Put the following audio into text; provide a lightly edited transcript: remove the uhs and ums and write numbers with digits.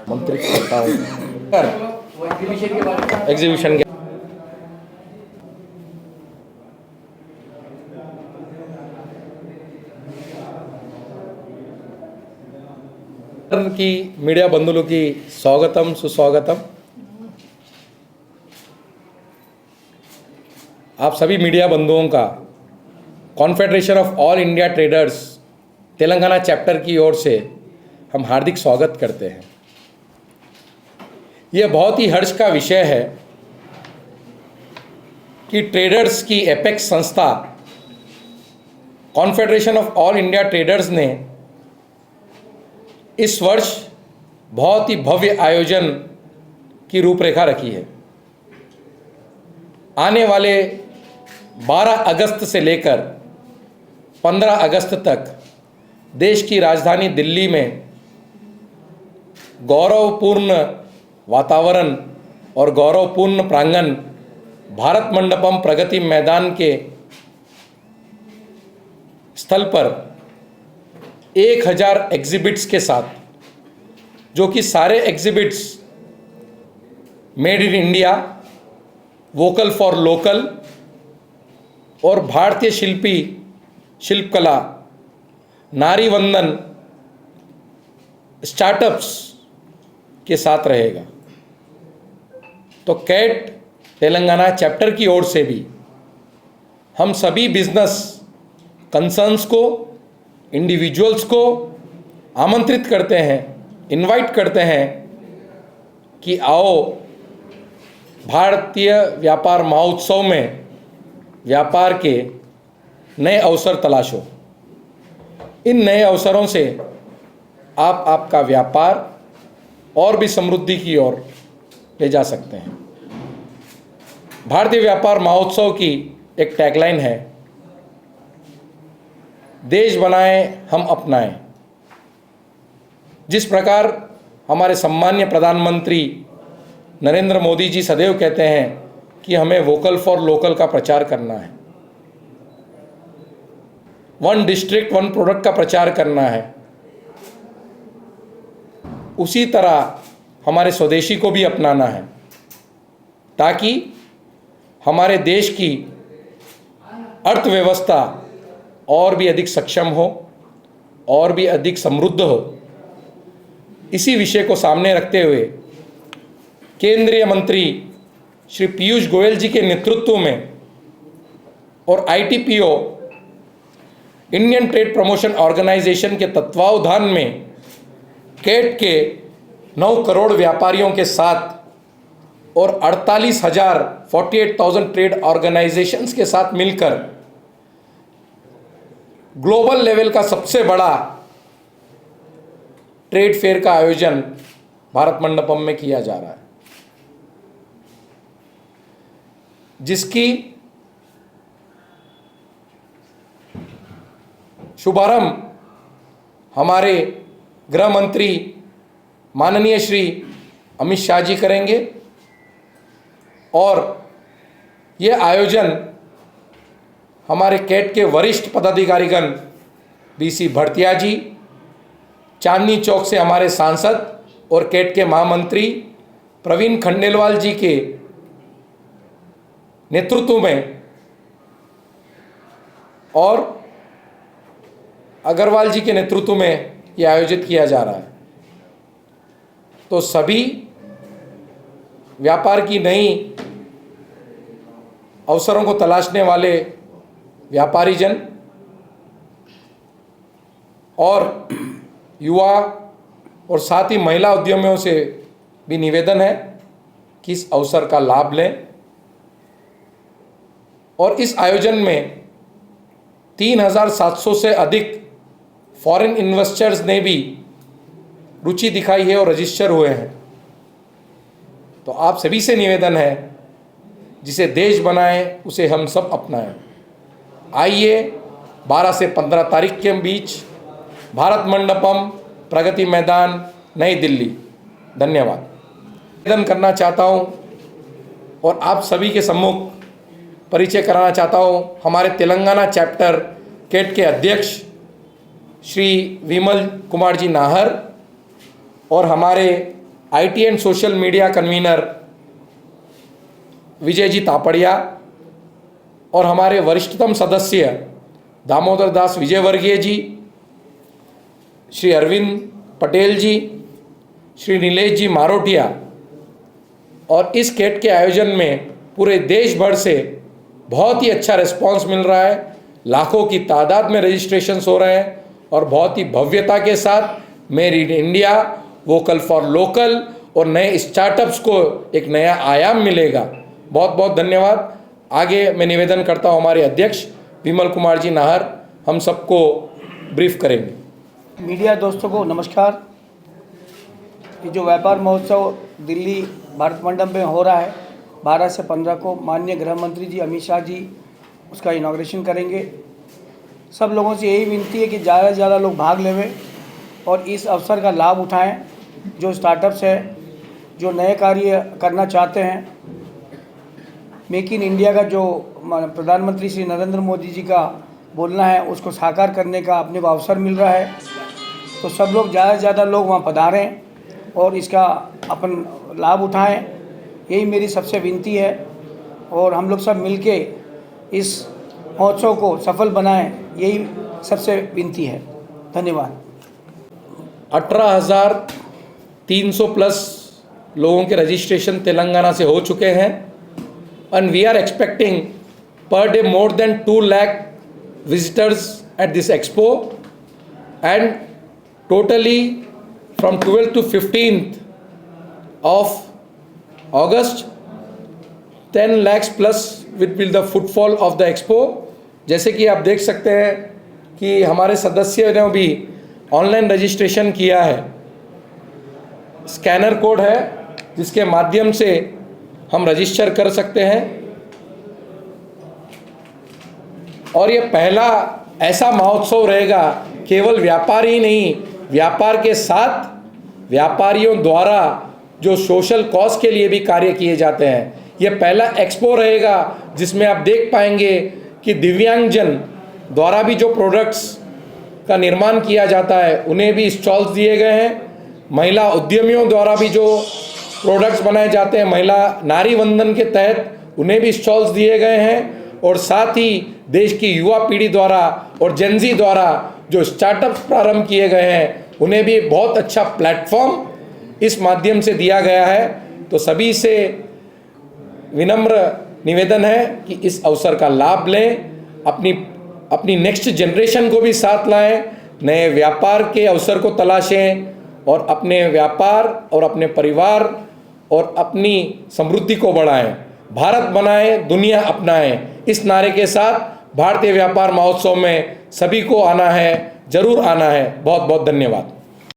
आमंत्रित करता हूँ एग्जीबिशन के की मीडिया बंधुओं की स्वागतम सुस्वागतम। आप सभी मीडिया बंधुओं का confederation of all India traders Telangana chapter की ओर से हम हार्दिक स्वागत करते हैं। यह बहुत ही हर्ष का विषय है कि ट्रेडर्स की एपेक्स संस्था confederation of all India traders ने इस वर्ष बहुत ही भव्य आयोजन की रूपरेखा रखी है। आने वाले 12 अगस्त से लेकर 15 अगस्त तक देश की राजधानी दिल्ली में गौरवपूर्ण वातावरण और गौरवपूर्ण प्रांगण भारत मंडपम प्रगति मैदान के स्थल पर 1000 एग्जिबिट्स के साथ, जो कि सारे exhibits made in India, vocal for local और भारतीय शिल्पकला, नारी वंदन, स्टार्टअप्स के साथ रहेगा। तो कैट तेलंगाना चैप्टर की ओर से भी हम सभी बिजनेस कंसर्न्स को, इंडिविजुअल्स को आमंत्रित करते हैं, इनवाइट करते हैं कि आओ भारतीय व्यापार महोत्सव में व्यापार के नए अवसर तलाशो। इन नए अवसरों से आप आपका व्यापार और भी समृद्धि की ओर ले जा सकते हैं। भारतीय व्यापार महोत्सव की एक टैगलाइन है, देश बनाए हम अपनाएं। जिस प्रकार हमारे सम्मान्य प्रधानमंत्री नरेंद्र मोदी जी सदैव कहते हैं कि हमें वोकल फॉर लोकल का प्रचार करना है, वन डिस्ट्रिक्ट वन प्रोडक्ट का प्रचार करना है, उसी तरह हमारे स्वदेशी को भी अपनाना है, ताकि हमारे देश की अर्थव्यवस्था और भी अधिक सक्षम हो और भी अधिक समृद्ध हो। इसी विषय को सामने रखते हुए केंद्रीय मंत्री श्री पीयूष गोयल जी के नेतृत्व में और ITPO Indian trade promotion organisation के तत्वावधान में कैट के 9 करोड़ व्यापारियों के साथ और 48,000 ट्रेड ऑर्गेनाइजेशंस के साथ मिलकर ग्लोबल लेवल का सबसे बड़ा ट्रेड फेयर का आयोजन भारत मंडपम में किया जा रहा है, जिसकी शुभारंभ हमारे गृह मंत्री माननीय श्री अमित शाह जी करेंगे। और यह आयोजन हमारे कैट के वरिष्ठ पदाधिकारीगण बीसी भड़तिया जी, चांदनी चौक से हमारे सांसद और कैट के महामंत्री प्रवीण खंडेलवाल जी के नेतृत्व में और अग्रवाल जी के नेतृत्व में यह आयोजित किया जा रहा है। तो सभी व्यापार की नई अवसरों को तलाशने वाले व्यापारी जन और युवा और साथ ही महिला उद्यमियों से भी निवेदन है कि इस अवसर का लाभ लें। और इस आयोजन में 3,700 से अधिक फॉरेन इन्वेस्टर्स ने भी रुचि दिखाई है और रजिस्टर हुए हैं। तो आप सभी से निवेदन है, जिसे देश बनाए उसे हम सब अपनाएं। आइए 12 से 15 तारीख के बीच भारत मंडपम प्रगति मैदान नई दिल्ली। धन्यवाद। निवेदन करना चाहता हूं और आप सभी के सम्मुख परिचय कराना चाहता हूं हमारे तेलंगाना चैप्टर कैट के अध्यक्ष श्री विमल कुमार जी नाहर और हमारे IT and social media convener Vijay ji Tapadia और हमारे वरिष्ठतम सदस्य दामोदर दास विजयवर्गीय जी, श्री अरविंद पटेल जी, श्री नीलेश जी मारोटिया। और इस कैट के आयोजन में पूरे देश भर से बहुत ही अच्छा रिस्पांस मिल रहा है। लाखों की तादाद में रजिस्ट्रेशंस हो रहे हैं और बहुत ही भव्यता के साथ made in India, vocal for local और नए स्टार्टअप्स को एक नया आयाम मिलेगा। बहुत बहुत धन्यवाद। आगे मैं निवेदन करता हूँ हमारे अध्यक्ष विमल कुमार जी नाहर हम सबको ब्रीफ करेंगे। मीडिया दोस्तों को नमस्कार। ये जो व्यापार महोत्सव दिल्ली भारत मंडप में हो रहा है 12 से 15 को, माननीय गृह मंत्री जी अमित शाह जी उसका इनॉग्रेशन करेंगे। सब लोगों से यही विनती है कि ज़्यादा से ज़्यादा लोग भाग लेवें और इस अवसर का लाभ उठाएं। जो स्टार्टअप्स है, जो नए कार्य करना चाहते हैं, मेक इन इंडिया का जो प्रधानमंत्री श्री नरेंद्र मोदी जी का बोलना है उसको साकार करने का अपने को अवसर मिल रहा है। तो सब लोग ज़्यादा से ज़्यादा लोग वहाँ पधारें और इसका अपन लाभ उठाएं, यही मेरी सबसे विनती है। और हम लोग सब मिलके इस महोत्सव को सफल बनाएं, यही सबसे विनती है। धन्यवाद। 18,300 प्लस लोगों के रजिस्ट्रेशन तेलंगाना से हो चुके हैं and we are expecting per day more than 2 lakh visitors at this expo, and totally from 12th to 15th of August 10 lakhs plus will be the footfall of the expo। जैसे कि आप देख सकते हैं कि हमारे सदस्यों ने भी ऑनलाइन रजिस्ट्रेशन किया है। स्कैनर कोड है जिसके माध्यम से हम रजिस्टर कर सकते हैं और ये पहला ऐसा महोत्सव रहेगा केवल व्यापार ही नहीं, व्यापार के साथ व्यापारियों द्वारा जो सोशल कॉज के लिए भी कार्य किए जाते हैं। ये पहला एक्सपो रहेगा जिसमें आप देख पाएंगे कि दिव्यांगजन द्वारा भी जो प्रोडक्ट्स का निर्माण किया जाता है उन्हें भी स्टॉल्स दिए गए हैं। महिला उद्यमियों द्वारा भी जो प्रोडक्ट्स बनाए जाते हैं महिला नारी वंदन के तहत उन्हें भी स्टॉल्स दिए गए हैं। और साथ ही देश की युवा पीढ़ी द्वारा और जेनजी द्वारा जो स्टार्टअप्स प्रारंभ किए गए हैं उन्हें भी बहुत अच्छा प्लेटफॉर्म इस माध्यम से दिया गया है। तो सभी से विनम्र निवेदन है कि इस अवसर का लाभ लें, अपनी नेक्स्ट जनरेशन को भी साथ लाएं, नए व्यापार के अवसर को तलाशें और अपने व्यापार और अपने परिवार और अपनी समृद्धि को बढ़ाएं। भारत बनाएं, दुनिया अपनाएं, इस नारे के साथ भारतीय व्यापार महोत्सव में सभी को आना है, जरूर आना है। बहुत बहुत धन्यवाद।